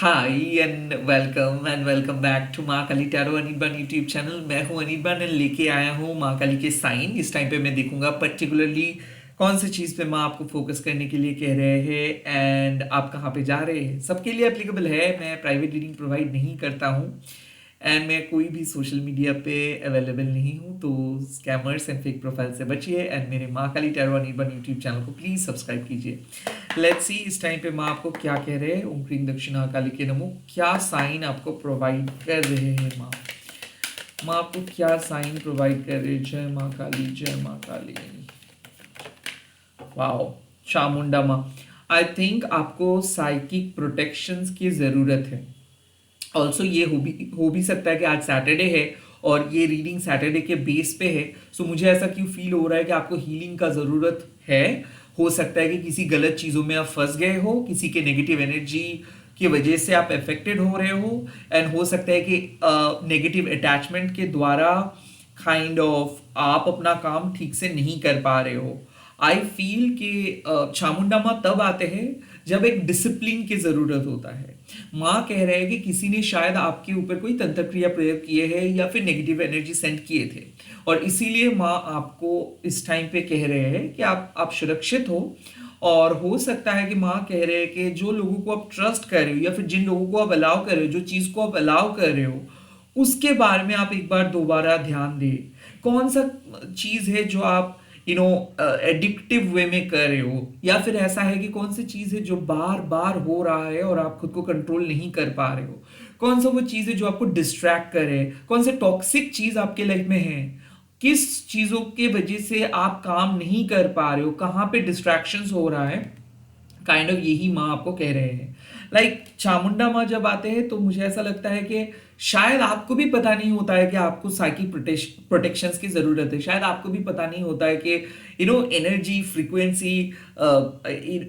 Hi and welcome back to Maa Kali tarot Anirban YouTube channel. मैं हूँ Anirban and लेके आया हूँ माँ काली के साइन। इस टाइम पे मैं देखूंगा पर्टिकुलरली कौन सी चीज़ पे माँ आपको फोकस करने के लिए कह रहे हैं एंड आप कहाँ पे जा रहे हैं। सबके लिए एप्लीकेबल है। मैं प्राइवेट रीडिंग प्रोवाइड नहीं करता हूँ एंड मैं कोई भी सोशल मीडिया पे अवेलेबल नहीं हूँ, तो स्कैमर्स एंड फेक प्रोफाइल से बचिए एंड मेरे माँ Kali tarot Anirban YouTube channel को प्लीज़ सब्सक्राइब कीजिए। लेट्स सी इस टाइम पे माँ आपको क्या कह रहे हैं। ओम क्रीम दक्षिणा काली के नमो। क्या साइन आपको प्रोवाइड कर रहे हैं माँ? माँ आपको क्या साइन प्रोवाइड कर रहे हैं? जय माँ काली, जय माँ काली। वाओ, चामुंडा माँ। आई थिंक आपको साइकिक प्रोटेक्शंस की ज़रूरत है। ऑल्सो ये हो भी सकता है कि आज सैटरडे है और ये रीडिंग सैटरडे के बेस पे है। सो मुझे ऐसा क्यों फील हो रहा है कि आपको हीलिंग का ज़रूरत है। हो सकता है कि किसी गलत चीज़ों में आप फंस गए हो, किसी के नेगेटिव एनर्जी की वजह से आप अफेक्टेड हो रहे हो एंड हो सकता है कि नेगेटिव अटैचमेंट के द्वारा काइंड ऑफ आप अपना काम ठीक से नहीं कर पा रहे हो। आई फील कि चामुंडा माँ तब आते हैं जब एक डिसिप्लिन की जरूरत होता है। माँ कह रहे हैं कि किसी ने शायद आपके ऊपर कोई तंत्र क्रिया प्रयोग किए हैं या फिर नेगेटिव एनर्जी सेंड किए थे और इसीलिए माँ आपको इस टाइम पे कह रहे हैं कि आप सुरक्षित हो। और हो सकता है कि माँ कह रहे हैं कि जो लोगों को आप ट्रस्ट कर रहे हो या फिर जिन लोगों को आप अलाउ कर रहे हो, जो चीज़ को आप अलाउ कर रहे हो, उसके बारे में आप एक बार दोबारा ध्यान दें। कौन सा चीज़ है जो आप एडिक्टिव वे में कर रहे हो, या फिर ऐसा है कि कौन सी चीज़ है जो बार बार हो रहा है और आप खुद को कंट्रोल नहीं कर पा रहे हो। कौन सा वो चीज़ है जो आपको डिस्ट्रैक्ट करे, कौन सा टॉक्सिक चीज़ आपके लाइफ में है, किस चीज़ों के वजह से आप काम नहीं कर पा रहे हो, कहाँ पे डिस्ट्रैक्शंस हो रहा है। काइंड ऑफ यही माँ आपको कह रहे हैं। लाइक चामुंडा माँ जब आते हैं तो मुझे ऐसा लगता है कि शायद आपको भी पता नहीं होता है कि आपको साइकिक प्रोटेक्शंस की ज़रूरत है। शायद आपको भी पता नहीं होता है कि एनर्जी फ्रीक्वेंसी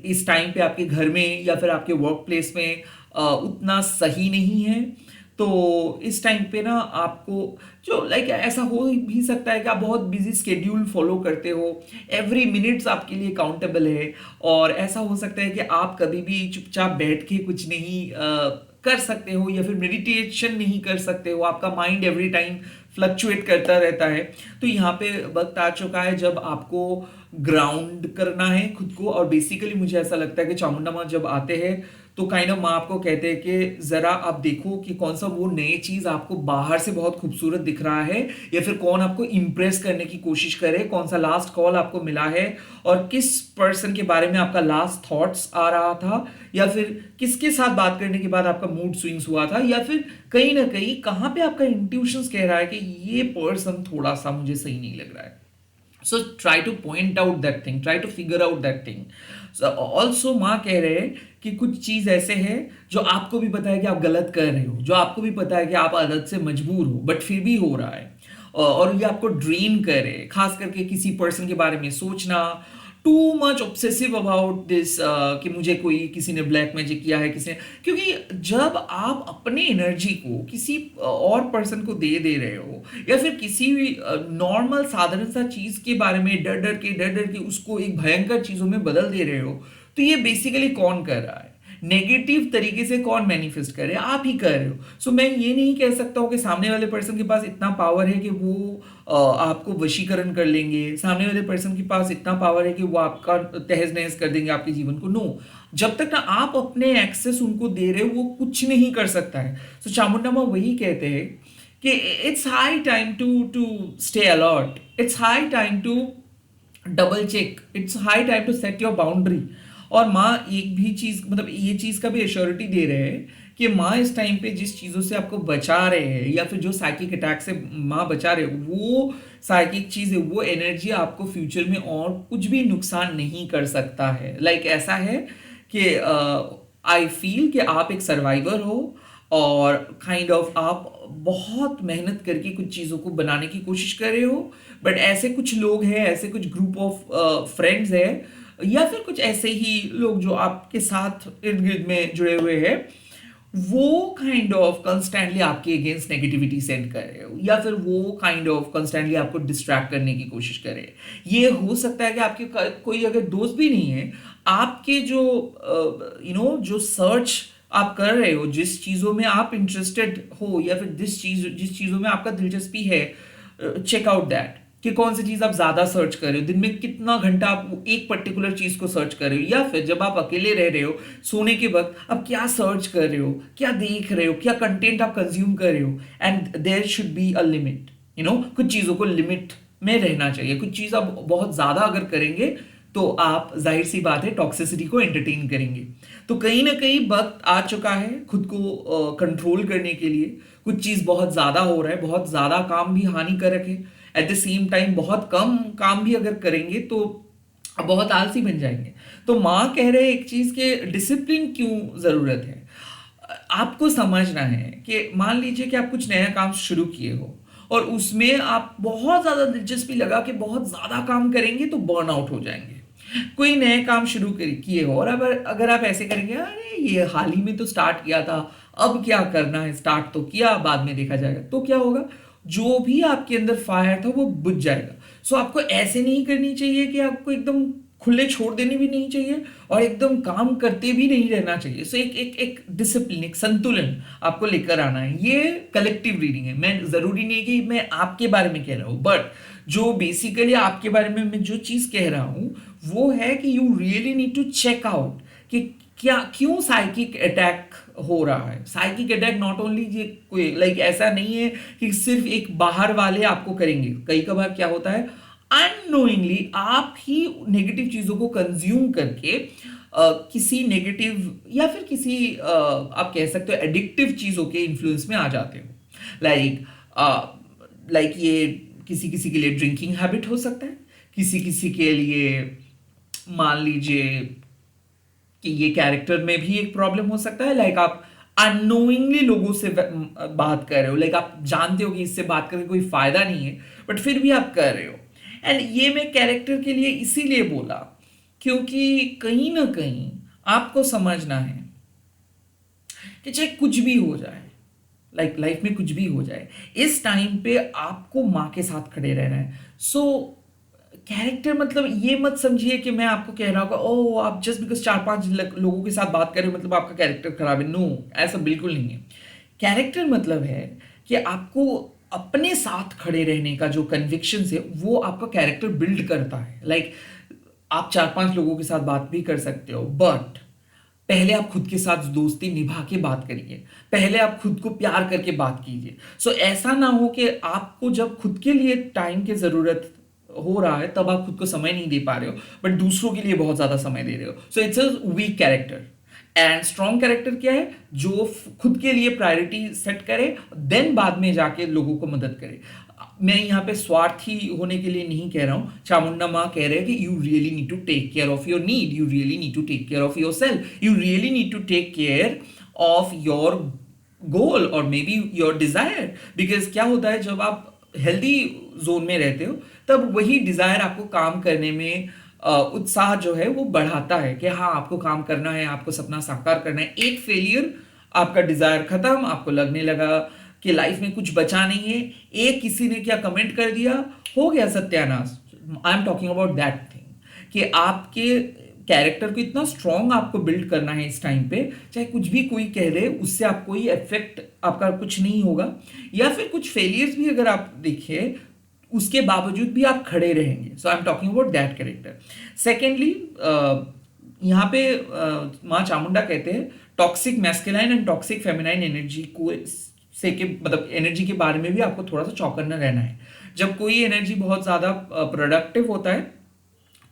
इस टाइम पे आपके घर में या फिर आपके वर्क प्लेस में उतना सही नहीं है। तो इस टाइम पे ना आपको जो लाइक ऐसा हो भी सकता है कि आप बहुत बिजी स्केड्यूल फॉलो करते हो, एवरी मिनट्स आपके लिए काउंटेबल है। और ऐसा हो सकता है कि आप कभी भी चुपचाप बैठ के कुछ नहीं कर सकते हो या फिर मेडिटेशन नहीं कर सकते हो। आपका माइंड एवरी टाइम फ्लक्चुएट करता रहता है। तो यहाँ पे वक्त आ चुका है जब आपको ग्राउंड करना है खुद को। और बेसिकली मुझे ऐसा लगता है कि चामुंडा माँ जब आते हैं तो काइंड ऑफ माँ आपको कहते हैं कि जरा आप देखो कि कौन सा वो नई चीज आपको बाहर से बहुत खूबसूरत दिख रहा है या फिर कौन आपको इंप्रेस करने की कोशिश करे, कौन सा लास्ट कॉल आपको मिला है और किस पर्सन के बारे में आपका लास्ट थॉट्स आ रहा था, या फिर किसके साथ बात करने के बाद आपका मूड स्विंग्स हुआ था, या फिर कहीं ना कहीं कहाँ पे आपका इंट्यूशंस कह रहा है कि ये पर्सन थोड़ा सा मुझे सही नहीं लग रहा है। So try to point out that thing, try to figure out that thing. Also माँ कह रहे हैं कि कुछ चीज ऐसे है जो आपको भी पता है कि आप गलत कर रहे हो, जो आपको भी पता है कि आप आदत से मजबूर हो, बट फिर भी हो रहा है और ये आपको ड्रेन करे। खास करके किसी पर्सन के बारे में सोचना, too much obsessive about this कि मुझे कोई किसी ने ब्लैक मैजिक किया है, किसी ने, क्योंकि जब आप अपने एनर्जी को किसी और पर्सन को दे रहे हो या फिर किसी भी नॉर्मल साधारण सा चीज के बारे में डर डर के उसको एक भयंकर चीजों में बदल दे रहे हो, तो ये बेसिकली कौन कर रहा है? नेगेटिव तरीके से कौन मैनिफेस्ट कर रहे हैं? आप ही कर रहे हो। सो मैं ये नहीं कह सकता हूँ कि सामने वाले पर्सन के पास इतना पावर है कि वो आपको वशीकरण कर लेंगे। सामने वाले पर्सन के पास इतना पावर है कि वो आपका तहस नहस कर देंगे आपके जीवन को। नो, जब तक ना आप अपने एक्सेस उनको दे रहे हो वो कुछ नहीं कर सकता है। सो चामुंडा माँ वही कहते हैं कि it's high time to to stay alert, it's high time to double check, it's high time to set your boundary. और माँ एक भी चीज, मतलब ये चीज का भी एश्योरिटी दे रहे हैं कि माँ इस टाइम पे जिस चीजों से आपको बचा रहे हैं या फिर जो साइकिक अटैक से माँ बचा रहे हैं, वो साइकिक चीज है, वो एनर्जी आपको फ्यूचर में और कुछ भी नुकसान नहीं कर सकता है। लाइक ऐसा है कि आई फील कि आप एक सर्वाइवर हो और काइंड ऑफ आप बहुत मेहनत करके कुछ चीज़ों को बनाने की कोशिश कर रहे हो, बट ऐसे कुछ लोग हैं, ऐसे कुछ ग्रुप ऑफ फ्रेंड्स है या फिर कुछ ऐसे ही लोग जो आपके साथ इर्द गिर्द में जुड़े हुए हैं, वो काइंड ऑफ कंस्टेंटली आपके अगेंस्ट नेगेटिविटी सेंड कर रहे हो या फिर वो काइंड ऑफ कंस्टेंटली आपको डिस्ट्रैक्ट करने की कोशिश करे। ये हो सकता है कि आपके कोई अगर दोस्त भी नहीं है, आपके जो जो सर्च आप कर रहे हो, जिस चीज़ों में आप इंटरेस्टेड हो या फिर जिस चीज़ों में आपका दिलचस्पी है, चेक आउट दैट कि कौन सी चीज़ आप ज़्यादा सर्च कर रहे हो, दिन में कितना घंटा आप एक पर्टिकुलर चीज़ को सर्च कर रहे हो, या फिर जब आप अकेले रह रहे हो सोने के वक्त आप क्या सर्च कर रहे हो, क्या देख रहे हो, क्या कंटेंट आप कंज्यूम कर रहे हो। And there should be a limit, कुछ चीज़ों को लिमिट में रहना चाहिए। कुछ चीज़ आप बहुत ज़्यादा अगर करेंगे तो आप जाहिर सी बात है टॉक्सिसिटी को एंटरटेन करेंगे। तो कहीं ना कहीं वक्त आ चुका है खुद को कंट्रोल करने के लिए। कुछ चीज़ बहुत ज़्यादा हो रहा है, बहुत ज़्यादा काम भी हानिकारक है, एट द सेम टाइम बहुत कम काम भी अगर करेंगे तो बहुत आलसी बन जाएंगे। तो माँ कह रहे हैं एक चीज़ के डिसिप्लिन क्यों ज़रूरत है। आपको समझना है कि मान लीजिए कि आप कुछ नया काम शुरू किए हो और उसमें आप बहुत ज़्यादा दिलचस्पी लगा कि बहुत ज़्यादा काम करेंगे तो बर्न आउट हो जाएंगे। कोई नए काम शुरू किए हो और अगर अगर आप ऐसे करेंगे, अरे ये हाल ही में तो स्टार्ट किया था, अब क्या करना है, स्टार्ट तो किया बाद में देखा जाएगा, तो क्या होगा, जो भी आपके अंदर फायर था वो बुझ जाएगा। सो आपको ऐसे नहीं करनी चाहिए कि आपको एकदम खुले छोड़ देने भी नहीं चाहिए और एकदम काम करते भी नहीं रहना चाहिए। सो एक एक एक डिसिप्लिन, एक संतुलन आपको लेकर आना है। ये कलेक्टिव रीडिंग है, मैं जरूरी नहीं कि मैं आपके बारे में कह रहा हूँ, बट जो बेसिकली आपके बारे में मैं जो चीज कह रहा हूँ वो है कि you really need to check out कि क्या क्यों साइकिक अटैक हो रहा है। साइकिक अटैक नॉट ओनली ये कोई ऐसा नहीं है कि सिर्फ एक बाहर वाले आपको करेंगे। कई कबार क्या होता है, अननोइंगली आप ही नेगेटिव चीजों को कंज्यूम करके किसी नेगेटिव या फिर किसी आप कह सकते हो एडिक्टिव चीजों के इन्फ्लुएंस में आ जाते हो। लाइक ये किसी किसी के लिए ड्रिंकिंग हैबिट हो सकता है, किसी किसी के लिए मान लीजिए कि ये कैरेक्टर में भी एक प्रॉब्लम हो सकता है। आप अननोइंगली लोगों से बात कर रहे हो, आप जानते हो कि इससे बात करके कोई फायदा नहीं है, बट फिर भी आप कर रहे हो। एंड ये मैं कैरेक्टर के लिए इसीलिए बोला क्योंकि कहीं ना कहीं आपको समझना है कि चाहे कुछ भी हो जाए, लाइफ में कुछ भी हो जाए, इस टाइम पे आपको माँ के साथ खड़े रहना है। सो कैरेक्टर मतलब ये मत समझिए कि मैं आपको कह रहा हूँ ओ आप जस्ट बिकॉज 4-5 लोगों के साथ बात कर रहे हो मतलब आपका कैरेक्टर खराब है। नो, ऐसा बिल्कुल नहीं है। कैरेक्टर मतलब है कि आपको अपने साथ खड़े रहने का जो कन्विक्शन है वो आपका कैरेक्टर बिल्ड करता है। आप 4-5 लोगों के साथ बात भी कर सकते हो, बट पहले आप खुद के साथ दोस्ती निभा के बात करिए, पहले आप खुद को प्यार करके बात कीजिए। सो ऐसा ना हो कि आपको जब खुद के लिए टाइम की जरूरत हो रहा है तब आप खुद को समय नहीं दे पा रहे हो, बट दूसरों के लिए बहुत ज्यादा समय दे रहे हो। So it's a weak character. And strong character क्या है, जो खुद के लिए प्रायोरिटी सेट करे, देन बाद में जाके लोगों को मदद करे। मैं यहाँ पे स्वार्थी होने के लिए नहीं कह रहा हूँ। चामुंडा माँ कह रहे हैं कि you really need to take care of your need, you really need to take care of yourself, you really need to take care of your goal और maybe your desire. Because क्या होता है, जब आप healthy zone में रहते हो तब वही डिजायर आपको काम करने में उत्साह जो है वो बढ़ाता है कि हाँ आपको काम करना है, आपको सपना साकार करना है। एक फेलियर, आपका डिजायर खत्म, आपको लगने लगा कि लाइफ में कुछ बचा नहीं है, एक किसी ने क्या कमेंट कर दिया, हो गया सत्यानाश। आई am talking about that thing कि आपके कैरेक्टर को इतना स्ट्रांग आपको बिल्ड करना है इस टाइम पे, चाहे कुछ भी कोई कह दे उससे आप कोई इफेक्ट आपका कुछ नहीं होगा, या फिर कुछ फेलियर्स भी अगर आप देखिए उसके बावजूद भी आप खड़े रहेंगे। So I am talking about that character. Secondly यहाँ पे माँ चामुंडा कहते हैं toxic masculine and toxic feminine energy को से के मतलब एनर्जी के बारे में भी आपको थोड़ा सा चौकन्ना रहना है। जब कोई एनर्जी बहुत ज्यादा प्रोडक्टिव होता है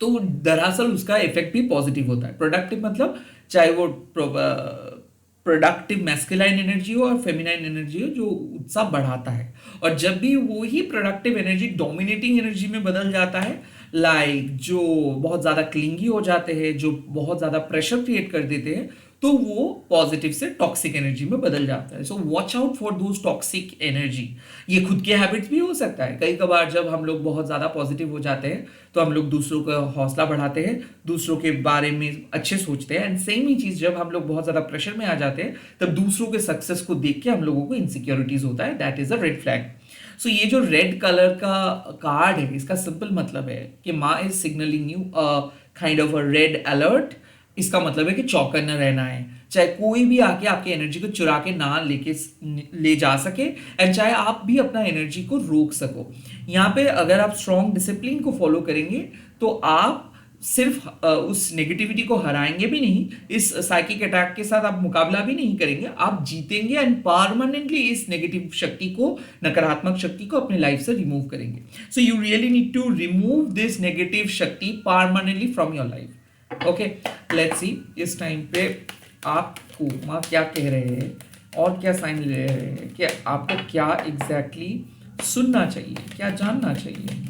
तो दरअसल उसका इफेक्ट भी पॉजिटिव होता है। प्रोडक्टिव मतलब चाहे वो प्रोडक्टिव मैस्कुलाइन एनर्जी हो और फेमिनाइन एनर्जी हो जो उत्साह बढ़ाता है। और जब भी वो ही प्रोडक्टिव एनर्जी डोमिनेटिंग एनर्जी में बदल जाता है, जो बहुत ज्यादा क्लिंगी हो जाते हैं, जो बहुत ज्यादा प्रेशर क्रिएट कर देते हैं, तो वो पॉजिटिव से टॉक्सिक एनर्जी में बदल जाता है। So watch out for those toxic energy. ये खुद के हैबिट्स भी हो सकता है। कई कबार जब हम लोग बहुत ज्यादा पॉजिटिव हो जाते हैं तो हम लोग दूसरों का हौसला बढ़ाते हैं, दूसरों के बारे में अच्छे सोचते हैं। एंड सेम ही चीज जब हम लोग बहुत ज्यादा प्रेशर में आ जाते हैं तब दूसरों के सक्सेस को देख के हम लोगों को इनसिक्योरिटीज होता है। That is a red flag. So ये जो रेड कलर का कार्ड है इसका सिंपल मतलब है कि माँ is signalling you kind of a red alert. इसका मतलब है कि चौकन्ना रहना है, चाहे कोई भी आके आपकी एनर्जी को चुरा के ना ले जा सके, एंड चाहे आप भी अपना एनर्जी को रोक सको। यहाँ पे अगर आप स्ट्रॉन्ग डिसिप्लिन को फॉलो करेंगे तो आप सिर्फ उस नेगेटिविटी को हराएंगे भी नहीं, इस साइकिक अटैक के साथ आप मुकाबला भी नहीं करेंगे, आप जीतेंगे एंड परमानेंटली इस नेगेटिव शक्ति को, नकारात्मक शक्ति को अपने लाइफ से रिमूव करेंगे। So you really need to remove this negative shakti permanently from your life. Okay, let's see इस टाइम पे आपको माँ क्या कह रहे हैं और क्या साइन ले रहे हैं कि आपको क्या एग्जैक्टली सुनना चाहिए, क्या जानना चाहिए।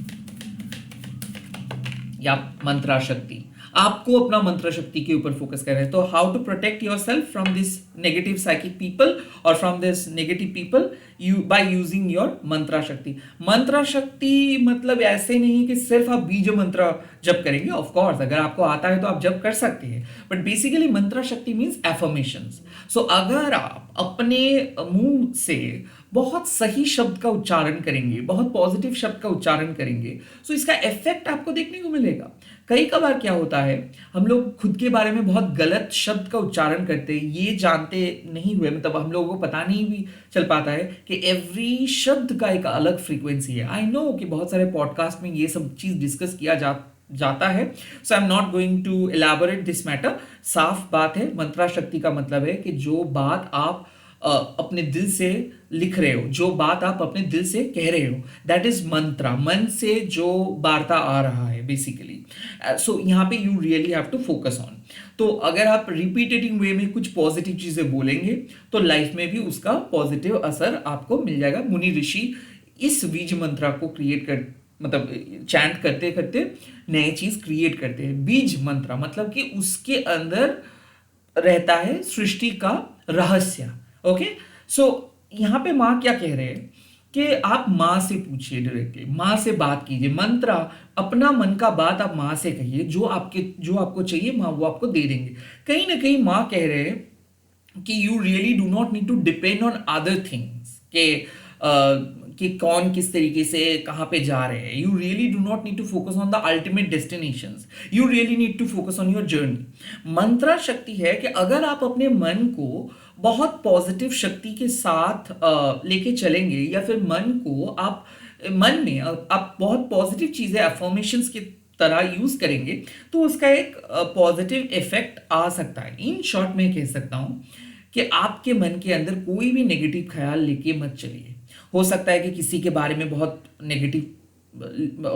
या मंत्रा शक्ति, आपको अपना मंत्र शक्ति के ऊपर फोकस कर रहे हैं। तो how to protect yourself from this negative psychic people और from this negative people, you by using your mantra shakti. Mantra शक्ति मतलब ऐसे नहीं कि सिर्फ आप बीज मंत्र जप करेंगे। ऑफ कोर्स अगर आपको आता है तो आप जप कर सकते हैं, बट बेसिकली मंत्रा शक्ति मीन्स एफर्मेशंस। सो अगर आप अपने मुंह से बहुत सही शब्द का उच्चारण करेंगे, बहुत पॉजिटिव शब्द का उच्चारण करेंगे, सो इसका इफेक्ट आपको देखने को मिलेगा। कई कबार क्या होता है, हम लोग खुद के बारे में बहुत गलत शब्द का उच्चारण करते हैं, ये जानते नहीं हुए, मतलब हम लोगों को पता नहीं भी चल पाता है कि एवरी शब्द का एक अलग फ्रीक्वेंसी है। आई नो कि बहुत सारे पॉडकास्ट में ये सब चीज डिस्कस किया जाता है, so I am not going to elaborate this matter. साफ बात है, मंत्रा शक्ति का मतलब है कि जो बात आप अपने दिल से लिख रहे हो, जो बात आप अपने दिल से कह रहे हो, दैट इज मंत्रा। मन से जो वार्ता आ रहा है बेसिकली। सो यहाँ पे you really have to focus on. तो अगर आप रिपीटेटिव वे में कुछ पॉजिटिव चीजें बोलेंगे तो लाइफ में भी उसका पॉजिटिव असर आपको मिल जाएगा। मुनि ऋषि इस बीज मंत्रा को क्रिएट कर, मतलब चैंट करते करते नए चीज क्रिएट करते हैं। बीज मंत्रा मतलब कि उसके अंदर रहता है सृष्टि का रहस्य। ओके, सो यहाँ पे माँ क्या कह रहे हैं कि आप माँ से पूछिए, डायरेक्टली माँ से बात कीजिए। मंत्रा, अपना मन का बात आप माँ से कहिए, जो आपको चाहिए माँ वो आपको दे देंगे। कहीं ना कहीं माँ कह रहे हैं कि you really do not need to depend on other things, कि कौन किस तरीके से कहाँ पे जा रहे हैं। You really do not need to focus on the ultimate destinations, you really need to focus on your journey. Mantra shakti है कि अगर आप अपने मन को बहुत पॉजिटिव शक्ति के साथ लेके चलेंगे, या फिर मन में आप बहुत पॉजिटिव चीजें अफर्मेशंस की तरह यूज करेंगे, तो उसका एक पॉजिटिव इफेक्ट आ सकता है। इन शॉर्ट में कह सकता हूं कि आपके मन के अंदर कोई भी नेगेटिव ख्याल लेके मत चलिए। हो सकता है कि किसी के बारे में बहुत नेगेटिव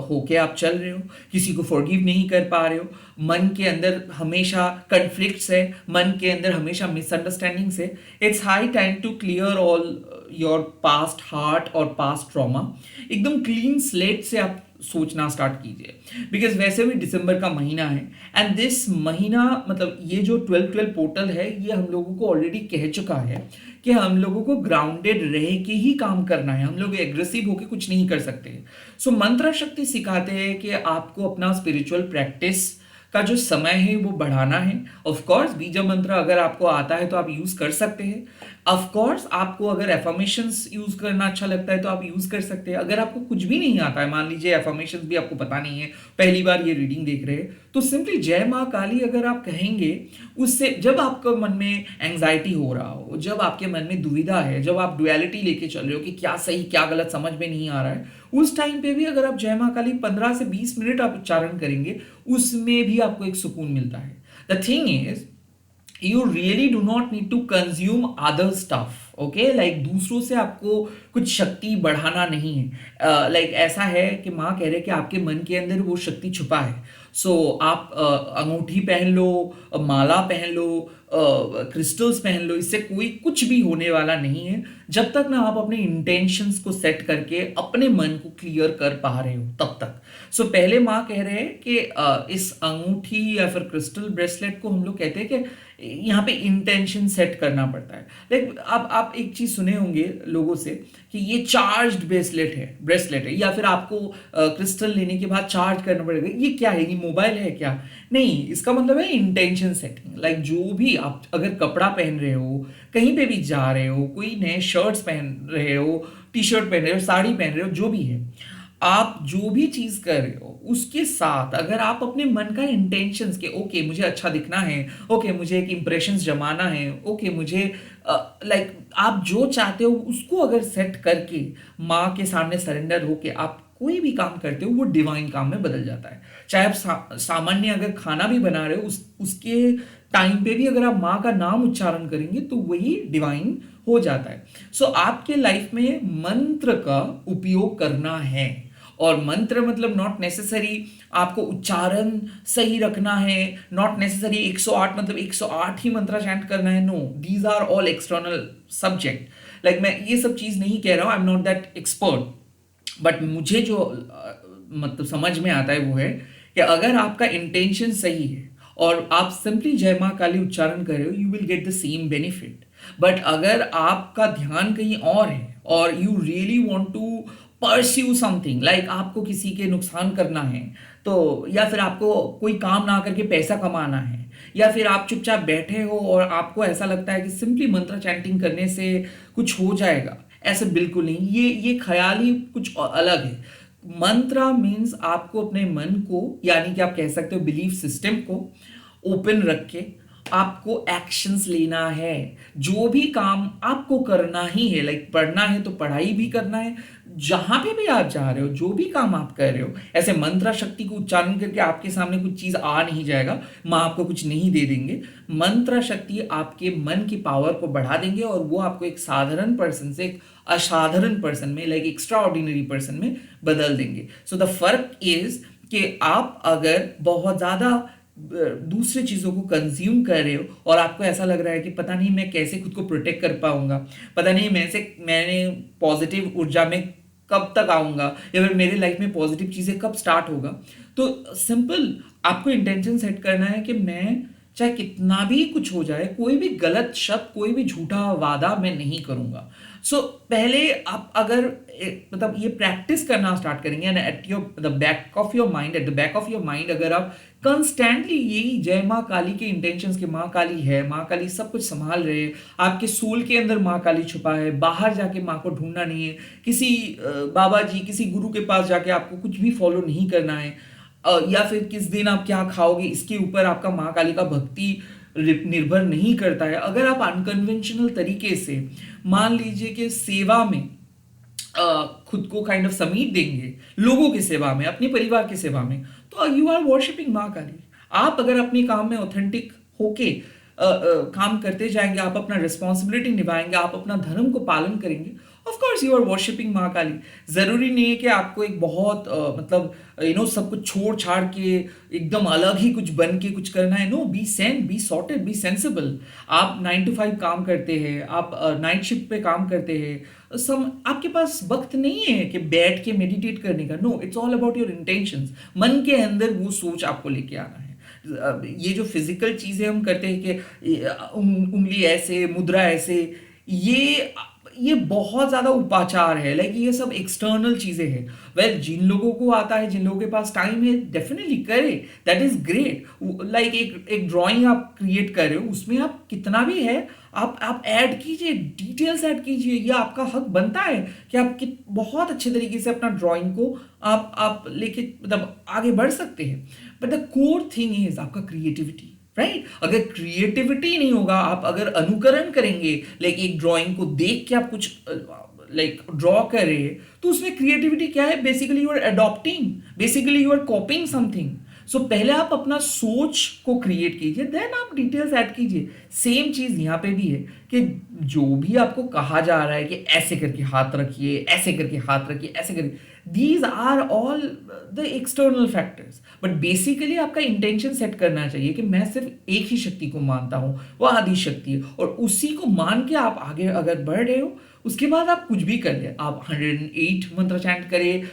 होके आप चल रहे हो, किसी को फॉरगिव नहीं कर पा रहे हो, मन के अंदर हमेशा कन्फ्लिक्ट्स है, मन के अंदर हमेशा मिसअंडरस्टैंडिंग्स है। It's high time to clear all your past heart और पास्ट ट्रॉमा। एकदम क्लीन स्लेट से आप सोचना स्टार्ट कीजिए, बिकॉज वैसे भी दिसंबर का महीना है, एंड दिस महीना मतलब ये जो 12-12 पोर्टल है, ये हम लोगों को ऑलरेडी कह चुका है कि हम लोगों को ग्राउंडेड रह के ही काम करना है, हम लोग एग्रेसिव होके कुछ नहीं कर सकते। सो मंत्र शक्ति सिखाते हैं कि आपको अपना स्पिरिचुअल प्रैक्टिस का जो समय है वो बढ़ाना है। ऑफ कोर्स बीज मंत्र अगर आपको आता है तो आप यूज कर सकते हैं। ऑफ कोर्स आपको अगर एफर्मेशंस यूज करना अच्छा लगता है तो आप यूज कर सकते हैं। अगर आपको कुछ भी नहीं आता है, मान लीजिए एफर्मेशंस भी आपको पता नहीं है, पहली बार ये रीडिंग देख रहे हैं, तो सिंपली जय माँ काली अगर आप कहेंगे, उससे जब आपके मन में एंग्जाइटी हो रहा हो, जब आपके मन में दुविधा है, जब आप डुअलिटी लेके चल रहे हो कि क्या सही क्या गलत समझ में नहीं आ रहा है, उस टाइम पे भी अगर आप जय माँ काली 15 से 20 मिनट आप उच्चारण करेंगे, उसमें भी आपको एक सुकून मिलता है। The thing is you really do not need to consume other stuff, okay? like दूसरों से आपको कुछ शक्ति बढ़ाना नहीं है। like ऐसा है कि माँ कह रहे कि आपके मन के अंदर वो शक्ति छुपा है। आप अंगूठी पहन लो, माला पहन लो, क्रिस्टल्स पहन लो, इससे कोई कुछ भी होने वाला नहीं है जब तक ना आप अपने इंटेंशंस को सेट करके अपने मन को क्लियर कर पा रहे हो तब तक। पहले माँ कह रहे हैं कि इस अंगूठी या फिर क्रिस्टल ब्रेसलेट को हम लोग कहते हैं कि यहाँ पे इंटेंशन सेट करना पड़ता है। लाइक आप एक चीज सुने होंगे लोगों से कि ये चार्ज्ड ब्रेसलेट है, या फिर आपको क्रिस्टल लेने के बाद चार्ज करना पड़ेगा। ये क्या है, ये मोबाइल है क्या? नहीं, इसका मतलब है इंटेंशन सेटिंग। लाइक जो भी आप अगर कपड़ा पहन रहे हो, कहीं पे भी जा रहे हो, कोई नए शर्ट्स पहन रहे हो, टी शर्ट पहन रहे हो, साड़ी पहन रहे हो, जो भी है, आप जो भी चीज कर रहे हो उसके साथ अगर आप अपने मन का इंटेंशंस के ओके मुझे अच्छा दिखना है, ओके मुझे एक इंप्रेशंस जमाना है, ओके मुझे लाइक आप जो चाहते हो उसको अगर सेट करके माँ के सामने सरेंडर होके आप कोई भी काम करते हो वो डिवाइन काम में बदल जाता है। चाहे आप सामान्य अगर खाना भी बना रहे हो उसके टाइम पे भी अगर आप माँ का नाम उच्चारण करेंगे तो वही डिवाइन हो जाता है। सो आपके लाइफ में मंत्र का उपयोग करना है। और मंत्र मतलब नॉट नेसेसरी आपको उच्चारण सही रखना है, नॉट नेसेसरी 108 मतलब 108 ही मंत्र चैंट करना है। No, these are all external subject. Like मैं ये सब चीज नहीं कह रहा हूं, I am not that expert, but मुझे जो मतलब समझ में आता है वो है कि अगर आपका इंटेंशन सही है और आप सिंपली जय माँ काली उच्चारण कर रहे हो, you will get the same benefit. But अगर आपका ध्यान कहीं और है और you really want to pursue something, like आपको किसी के नुकसान करना है, तो या फिर आपको कोई काम ना करके पैसा कमाना है, या फिर आप चुपचाप बैठे हो और आपको ऐसा लगता है कि सिंपली मंत्र चैंटिंग करने से कुछ हो जाएगा, ऐसे बिल्कुल नहीं। ये ख्याल ही कुछ अलग है। मंत्र मीन्स आपको अपने मन को, यानी कि आप कह सकते हो बिलीफ सिस्टम को ओपन रख के आपको एक्शंस लेना है। जो भी काम आपको करना ही है, लाइक पढ़ना है तो पढ़ाई भी करना है, जहां पे भी आप जा रहे हो, जो भी काम आप कर रहे हो, ऐसे मंत्र शक्ति को उच्चारण करके आपके सामने कुछ चीज आ नहीं जाएगा, माँ आपको कुछ नहीं दे देंगे। मंत्र शक्ति आपके मन की पावर को बढ़ा देंगे और वो आपको एक साधारण पर्सन से एक असाधारण पर्सन में, लाइक एक्स्ट्रा ऑर्डिनरी पर्सन में बदल देंगे। सो द फर्क इज कि आप अगर बहुत ज्यादा दूसरे चीजों को कंज्यूम कर रहे हो और आपको ऐसा लग रहा है कि पता नहीं मैं कैसे खुद को प्रोटेक्ट कर पाऊंगा, पता नहीं मैंने पॉजिटिव ऊर्जा में कब तक आऊंगा, या फिर मेरे लाइफ में पॉजिटिव चीजें कब स्टार्ट होगा, तो सिंपल आपको इंटेंशन सेट करना है कि मैं चाहे कितना भी कुछ हो जाए, कोई भी गलत शब्द, कोई भी झूठा वादा मैं नहीं करूंगा। सो पहले आप अगर मतलब ये प्रैक्टिस करना स्टार्ट करेंगे and at your the back of your mind, at the back of your mind अगर आप कंस्टेंटली यही जय माँ काली के इंटेंशंस के, माँ काली है, माँ काली सब कुछ संभाल रहे हैं, आपके सोल के अंदर माँ काली छुपा है, बाहर जाके माँ को ढूंढना नहीं है, किसी बाबा जी किसी गुरु के पास जाके आपको कुछ भी फॉलो नहीं करना है, या फिर किस दिन आप क्या खाओगे इसके ऊपर आपका माँ काली का भक्ति निर्भर नहीं करता है। अगर आप अनकन्वेंशनल तरीके से मान लीजिए कि सेवा में खुद को काइंड ऑफ समीट देंगे, लोगों की सेवा में, अपने परिवार की सेवा में, तो यू आर वर्शिपिंग माँ काली। आप अगर अपने काम में ऑथेंटिक होके काम करते जाएंगे, आप अपना रिस्पॉन्सिबिलिटी निभाएंगे, आप अपना धर्म को पालन करेंगे, of course you are worshipping Maa Kali. जरूरी नहीं है कि आपको एक बहुत मतलब सब कुछ छोड़ छाड़ के एकदम अलग ही कुछ बन के कुछ करना है। No, be sane, be sorted, be sensible. आप 9 to 5 काम करते हैं, आप नाइट शिफ्ट पे काम करते हैं, आपके पास वक्त नहीं है कि बैठ के मेडिटेट करने का। No, it's all about your intentions. मन के अंदर वो सोच आपको लेके आना है। ये जो फिजिकल चीजें हम करते हैं कि उंगली ऐसे, मुद्रा ऐसे, ये बहुत ज्यादा उपाचार है, लाइक ये सब एक्सटर्नल चीजें हैं। वेल, जिन लोगों को आता है, जिन लोगों के पास टाइम है, डेफिनेटली करे, दैट इज ग्रेट। लाइक एक ड्राइंग आप क्रिएट कर रहे हो, उसमें आप कितना भी है आप ऐड कीजिए, डिटेल्स ऐड कीजिए, ये आपका हक बनता है कि आप बहुत अच्छे तरीके से अपना ड्राइंग को आप लेके मतलब आगे बढ़ सकते हैं। But the core thing is आपका क्रिएटिविटी, राइट? अगर क्रिएटिविटी नहीं होगा, आप अगर अनुकरण करेंगे, लाइक एक ड्राइंग को देख के आप कुछ लाइक ड्रॉ कर रहे हैं, तो उसमें क्रिएटिविटी क्या है? Basically you are adopting, basically you are coping something. So पहले आप अपना सोच को क्रिएट कीजिए, देन आप डिटेल्स ऐड कीजिए। सेम चीज यहां पे भी है कि जो भी आपको कहा जा रहा है कि ऐसे करके हाथ रखिए, ऐसे करके हाथ रखिए, ऐसे करके, these are all the external factors. But basically आपका इंटेंशन सेट करना चाहिए कि मैं सिर्फ एक ही शक्ति को मानता हूं, वो आदि शक्ति है, और उसी को मान के आप आगे अगर बढ़ रहे हो, उसके बाद आप कुछ भी कर ले, आप 108 मंत्र चैंट करें,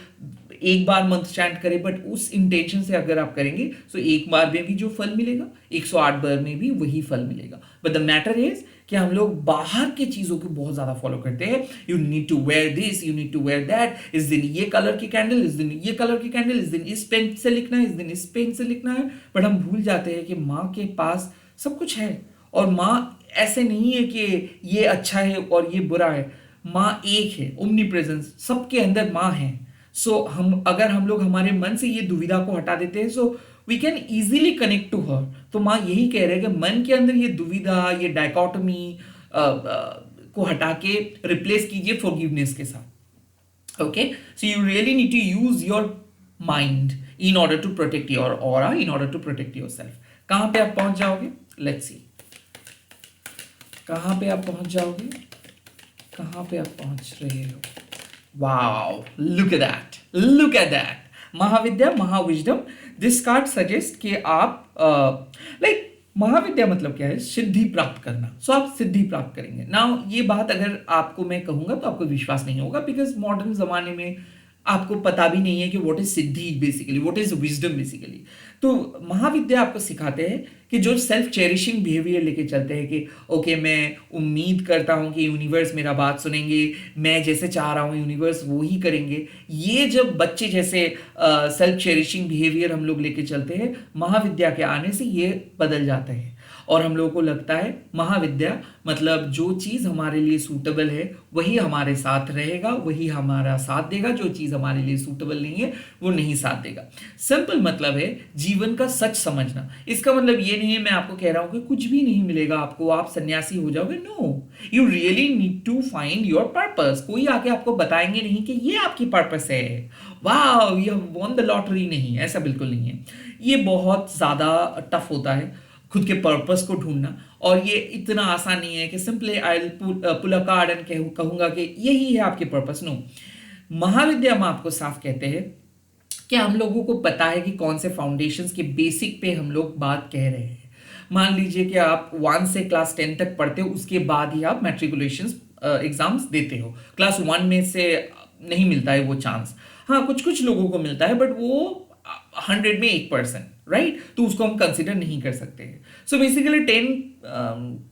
एक बार मंत्र चैंट करें, बट उस इंटेंशन से अगर आप करेंगे तो एक बार में भी जो फल मिलेगा, 108 बार में भी वही फल मिलेगा। बट द मैटर इज कि हम लोग बाहर के चीजों को बहुत ज्यादा फॉलो करते हैं। You need to wear this, you need to wear that, इस दिन ये कलर की कैंडल, इस दिन ये कलर की कैंडल, इस दिन इस पेन से लिखना है, इस दिन इस पेन से लिखना है। बट हम भूल जाते हैं कि माँ के पास सब कुछ है, और माँ ऐसे नहीं है कि ये अच्छा है और ये बुरा है। माँ एक है, ओमनी प्रेजेंस, सबके अंदर माँ है। सो हम लोग हमारे मन से ये दुविधा को हटा देते हैं, so we can easily connect to her. तो माँ यही कह रहे हैं कि मन के अंदर ये दुविधा, ये डायकॉटमी को हटा के रिप्लेस कीजिए फॉरगिवनेस के साथ। Okay, so you really need to use your mind in order to protect your aura, in order to protect yourself. कहां पे आप पहुंच जाओगे? लेट्स सी, कहां पे आप पहुंच जाओगे, कहां पे आप पहुंच रहे हो। Wow, look at that, look at that. Mahavidya, महाविजडम। दिस कार्ड सजेस्ट कि आप लाइक महाविद्या मतलब क्या है? सिद्धि प्राप्त करना। सो आप सिद्धि प्राप्त करेंगे। नाउ ये बात अगर आपको मैं कहूंगा तो आपको विश्वास नहीं होगा, बिकॉज मॉडर्न जमाने में आपको पता भी नहीं है कि what is Siddhi basically, what is wisdom basically. तो महाविद्या आपको सिखाते हैं कि जो सेल्फ चेरिशिंग बिहेवियर लेके चलते हैं कि ओके, मैं उम्मीद करता हूं कि यूनिवर्स मेरा बात सुनेंगे, मैं जैसे चाह रहा हूं यूनिवर्स वो ही करेंगे। ये जब बच्चे जैसे सेल्फ चेरिशिंग बिहेवियर हम लोग लेके चलते हैं, महाविद्या के आने से ये बदल जाता है। और हम लोगों को लगता है महाविद्या मतलब जो चीज़ हमारे लिए सूटेबल है वही हमारे साथ रहेगा, वही हमारा साथ देगा। जो चीज़ हमारे लिए सूटेबल नहीं है वो नहीं साथ देगा। सिंपल मतलब है जीवन का सच समझना। इसका मतलब ये नहीं है मैं आपको कह रहा हूं कि कुछ भी नहीं मिलेगा आपको, आप सन्यासी हो जाओगे। No, you really need to find your purpose. कोई आके आपको बताएंगे नहीं कि ये आपकी पर्पस है, वाह you have won the lottery. नहीं, ऐसा बिल्कुल नहीं है। ये बहुत ज़्यादा टफ होता है खुद के पर्पस को ढूंढना, और ये इतना आसान नहीं है कि simply I pull a card and कहूंगा कि यही है आपके पर्पस। नो, महाविद्या में आपको साफ कहते हैं कि हम लोगों को पता है कि कौन से फाउंडेशंस के बेसिक पे हम लोग बात कह रहे हैं। मान लीजिए कि आप 1 से क्लास 10 तक पढ़ते हो, उसके बाद ही आप मैट्रिकुलेशन एग्जाम्स देते हो। क्लास 1 में से नहीं मिलता है वो चांस। हाँ, कुछ कुछ लोगों को मिलता है, बट वो 100 में 1%, राइट? तो उसको हम कंसिडर नहीं कर सकते हैं। सो बेसिकली 10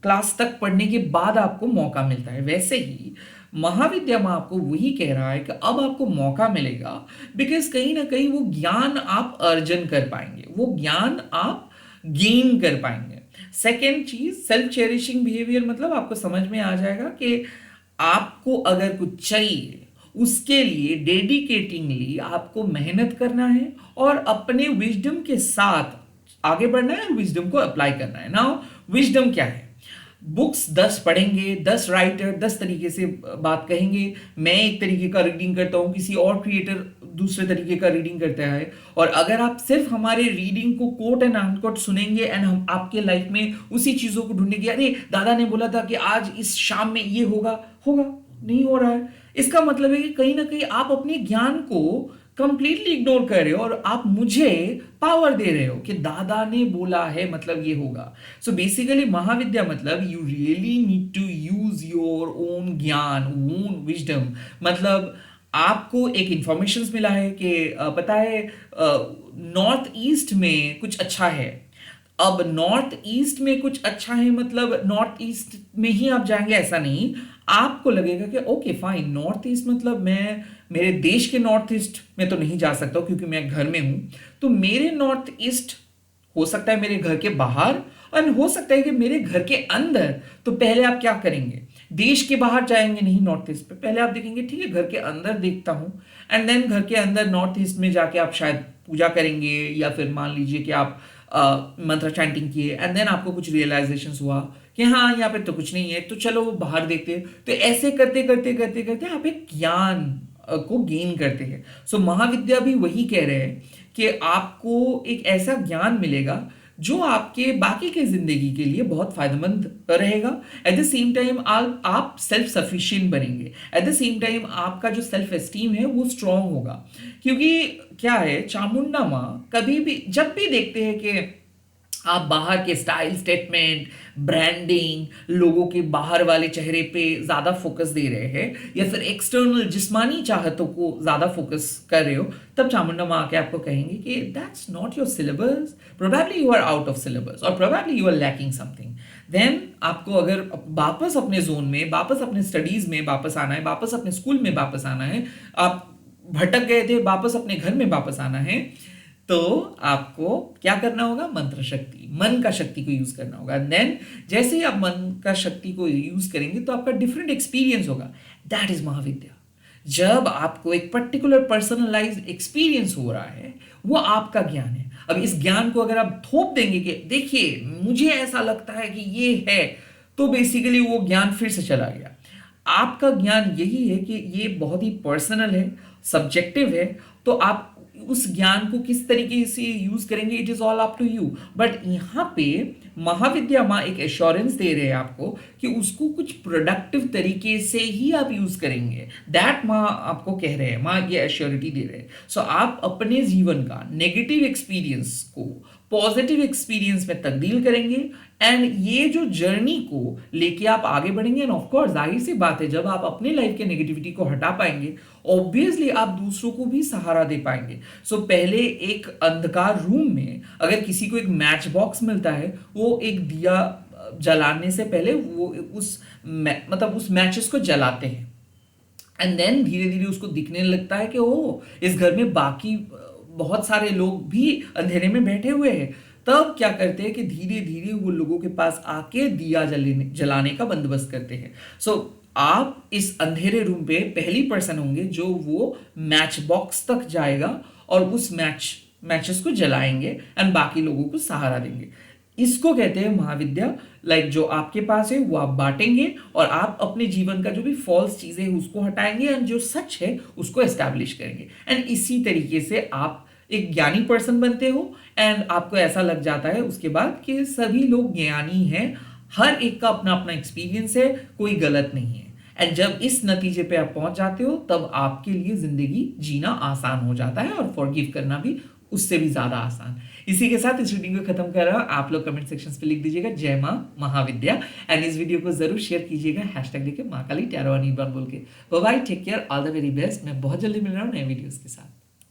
क्लास तक पढ़ने के बाद आपको मौका मिलता है। वैसे ही महाविद्या में आपको वही कह रहा है कि अब आपको मौका मिलेगा, बिकॉज कहीं ना कहीं वो ज्ञान आप अर्जन कर पाएंगे, वो ज्ञान आप गेन कर पाएंगे। सेकेंड चीज, सेल्फ चेरिशिंग बिहेवियर मतलब आपको समझ में आ जाएगा कि आपको अगर कुछ चाहिए उसके लिए डेडिकेटिंगली आपको मेहनत करना है और अपने विजडम के साथ आगे बढ़ना है और विजडम को अप्लाई करना है। नाउ विजडम क्या है? बुक्स 10 पढ़ेंगे, 10 राइटर 10 तरीके से बात कहेंगे। मैं एक तरीके का रीडिंग करता हूँ, किसी और क्रिएटर दूसरे तरीके का रीडिंग करता है। और अगर आप सिर्फ हमारे रीडिंग को कोट एंड अनकोट सुनेंगे एंड हम आपके लाइफ में उसी चीजों को ढूंढेंगे, अरे दादा ने बोला था कि आज इस शाम में ये होगा, होगा नहीं हो रहा है, इसका मतलब है कि कहीं ना कहीं आप अपने ज्ञान को कंप्लीटली इग्नोर कर रहे हो और आप मुझे पावर दे रहे हो कि दादा ने बोला है मतलब ये होगा। सो बेसिकली महाविद्या मतलब you really need to use your own gyan, own wisdom. मतलब आपको एक इंफॉर्मेशन मिला है कि पता है नॉर्थ ईस्ट में कुछ अच्छा है। अब नॉर्थ ईस्ट में कुछ अच्छा है मतलब नॉर्थ ईस्ट में ही आप जाएंगे ऐसा नहीं। आपको लगेगा कि ओके फाइन, नॉर्थ ईस्ट मतलब मैं मेरे देश के नॉर्थ ईस्ट में तो नहीं जा सकता क्योंकि मैं घर में हूं। तो मेरे नॉर्थ ईस्ट हो सकता है मेरे घर के बाहर, और हो सकता है कि मेरे घर के अंदर। तो पहले आप क्या करेंगे? देश के बाहर जाएंगे नहीं नॉर्थ ईस्ट पे, पहले आप देखेंगे ठीक है घर के अंदर देखता हूं, एंड देन घर के अंदर नॉर्थ ईस्ट में जाके आप शायद पूजा करेंगे, या फिर मान लीजिए कि आप मंत्र चैंटिंग किए, एंड देन आपको कुछ रियलाइजेशन हुआ कि हाँ यहाँ पे तो कुछ नहीं है, तो चलो वो बाहर देखते हैं। तो ऐसे करते करते करते करते आप एक ज्ञान को गेन करते हैं। सो महाविद्या भी वही कह रहे हैं कि आपको एक ऐसा ज्ञान मिलेगा जो आपके बाकी के जिंदगी के लिए बहुत फायदेमंद रहेगा। एट द सेम टाइम आप सेल्फ सफिशिएंट बनेंगे। एट द सेम टाइम आपका जो सेल्फ एस्टीम है वो स्ट्रांग होगा। क्योंकि क्या है, चामुंडा माँ कभी भी जब भी देखते हैं कि आप बाहर के स्टाइल स्टेटमेंट, ब्रांडिंग, लोगों के बाहर वाले चेहरे पे ज्यादा फोकस दे रहे हैं, या फिर एक्सटर्नल जिस्मानी चाहतों को ज्यादा फोकस कर रहे हो, तब चामुंडा माँ आके आपको कहेंगे कि that's not your syllabus, probably you are out of syllabus और probably you are lacking something. Then आपको अगर वापस अपने जोन में, वापस अपने स्टडीज में वापस आना है, वापस अपने स्कूल में वापस आना है, आप भटक गए थे वापस अपने घर में वापस आना है, तो आपको क्या करना होगा? मंत्र शक्ति, मन का शक्ति को यूज करना होगा। देन जैसे ही आप मन का शक्ति को यूज करेंगे तो आपका डिफरेंट एक्सपीरियंस होगा। That is Mahavidya. जब आपको एक पर्टिकुलर पर्सनलाइज्ड एक्सपीरियंस हो रहा है, वो आपका ज्ञान है। अब इस ज्ञान को अगर आप थोप देंगे कि देखिए मुझे ऐसा लगता है कि ये है, तो बेसिकली वो ज्ञान फिर से चला गया। आपका ज्ञान यही है कि ये बहुत ही पर्सनल है, सब्जेक्टिव है, तो आप उस ज्ञान को किस तरीके से यूज करेंगे, it is all up to you. But यहाँ पे महाविद्या माँ एक एश्योरेंस दे रहे हैं आपको कि उसको कुछ प्रोडक्टिव तरीके से ही आप यूज करेंगे। दैट माँ आपको कह रहे हैं, माँ ये एश्योरिटी दे रहे हैं। सो आप अपने जीवन का नेगेटिव एक्सपीरियंस को पॉजिटिव एक्सपीरियंस में तब्दील करेंगे, एंड ये जो जर्नी को लेके आप आगे बढ़ेंगे। एंड ऑफ कोर्स जाहिर सी बात है, जब आप अपने लाइफ के नेगेटिविटी को हटा पाएंगे, ऑब्वियसली आप दूसरों को भी सहारा दे पाएंगे। सो पहले एक अंधकार रूम में अगर किसी को एक मैच बॉक्स मिलता है, वो एक दिया जलाने से पहले वो मतलब उस मैचेस को जलाते हैं, एंड देन धीरे धीरे उसको दिखने लगता है कि ओ इस घर में बाकी बहुत सारे लोग भी अंधेरे में बैठे हुए हैं। तब क्या करते हैं कि धीरे धीरे वो लोगों के पास आके दिया जलाने का बंदोबस्त करते हैं। सो आप इस अंधेरे रूम पे पहली पर्सन होंगे जो वो मैच बॉक्स तक जाएगा और उस मैचेस को जलाएंगे एंड बाकी लोगों को सहारा देंगे। इसको कहते हैं महाविद्या। लाइक जो आपके पास है वो आप बांटेंगे, और आप अपने जीवन का जो भी फॉल्स चीजें है उसको हटाएंगे, एंड जो सच है उसको एस्टैब्लिश करेंगे। एंड इसी तरीके से आप एक ज्ञानी पर्सन बनते हो, एंड आपको ऐसा लग जाता है उसके बाद कि सभी लोग ज्ञानी हैं, हर एक का अपना अपना एक्सपीरियंस है, कोई गलत नहीं है। एंड जब इस नतीजे पे आप पहुंच जाते हो, तब आपके लिए जिंदगी जीना आसान हो जाता है, और फॉरगिव करना भी उससे भी ज्यादा आसान। इसी के साथ इस वीडियो को खत्म कर रहा हूं। आप लोग कमेंट सेक्शन पे लिख दीजिएगा जय मां महाविद्या, एंड इस वीडियो को जरूर शेयर कीजिएगा हैशटैग लेके मां काली टैरो बोल के। Bye bye, take care, all the very best. मैं बहुत जल्दी मिल रहा हूं नए वीडियोस के साथ।